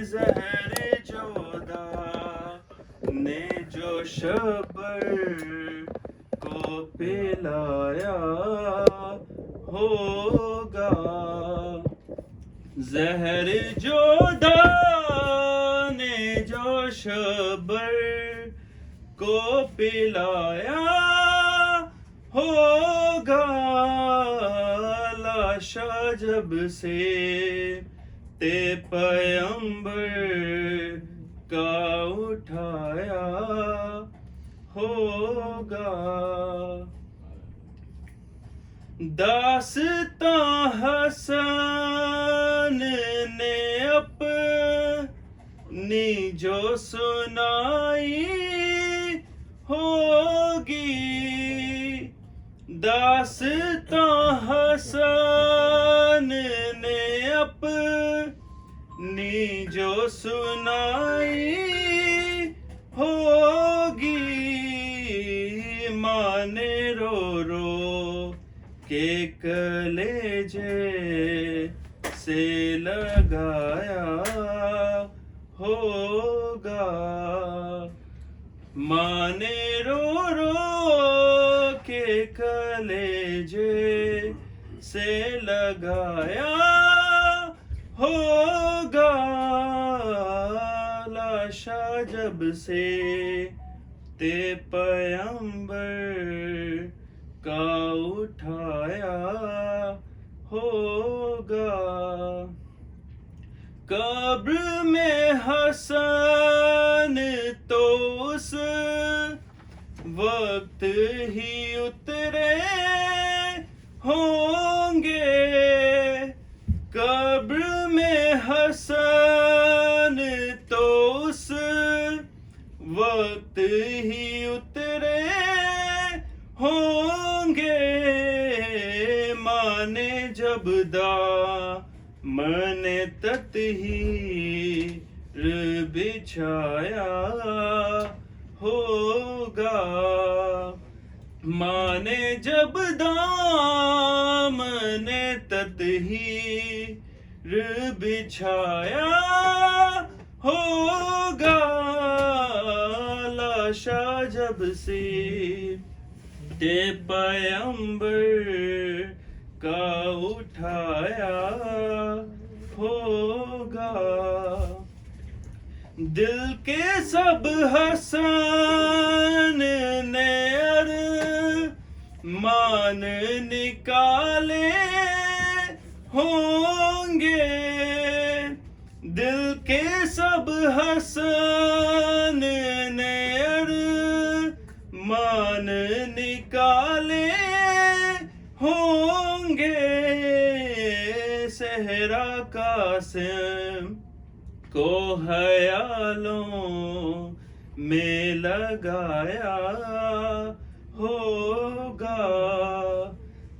जहर जोदा ने जो शबर को पिलाया होगा, जहर जोदा ने जो शबर को पिलाया होगा, लाशा जब से ते पैगंबर का उठाया होगा। दास्तां हसन ने अपनी जो सुनाई होगी, दास्तां हसन ने अपनी जो सुनाई होगी, माँ ने रो रो के कलेजे से लगाया होगा, माँ ने रो रो के कलेजे से लगाया होगा, लाशा जब से ते पैगंबर का उठाया होगा। कब्र में हसन तो उस वक्त ही उतरे होंगे, कब्र में हसन तो उस वक्त ही उतरे होंगे, माँ ने जब दामन तत्हीर बिछाया होगा, माँ ने जब दामन तत्हीर बिछाया होगा, लाशा जब से ते पैगंबर का उठाया होगा। दिल के सब हसन ने अरमान निकाले होंगे, दिल के सब हसन ने अरमान निकाले होंगे, सहरा कासिम को ख्यालों में लगाया होगा,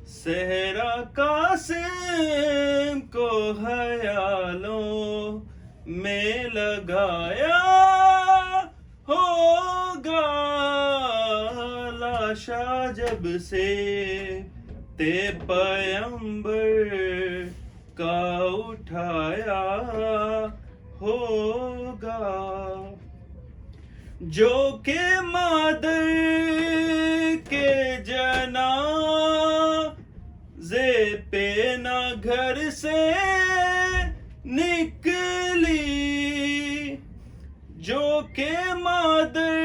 सहरा कासिम को ख्यालों में लगाया होगा, लाशा जब से ते पैगंबर का उठाया होगा, जो के मादर के जनाज़े पे ना घर से निकली, जो के मादर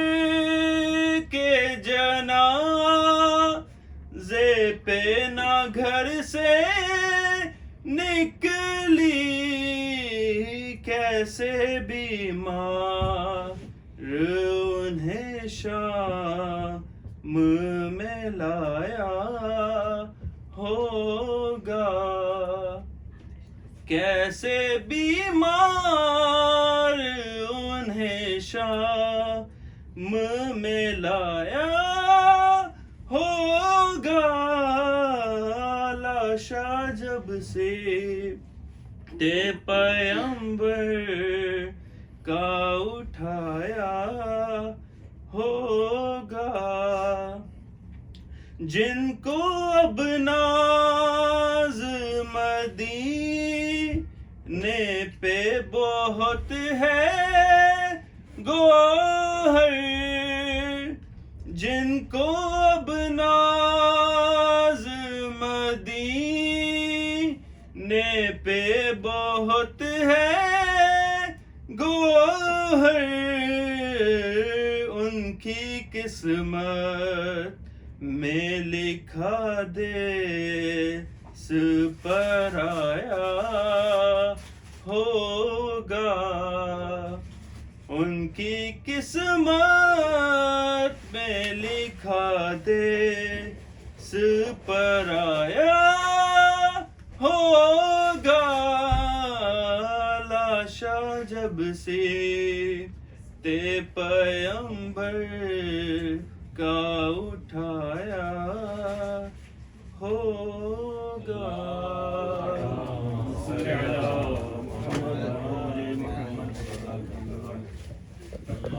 के जनाज़े पे ना घर से निकली, कैसे बीमार उन्हें शाम में लाया होगा, कैसे बीमार उन्हें शाम में लाया होगा, लाशा जब से ते पैगंबर का उठाया होगा, जिनको अब नाज मदीने पे बहुत है गोहर, जिनको अब नाज मदीने पे बहुत है गोहर, उनकी किस्मत में लिखा दे इस पर आया होगा, उनकी किस्मत में लिखा दे इस पर आया होगा। लाशा जब से ते पैगंबर का उठाया होगा।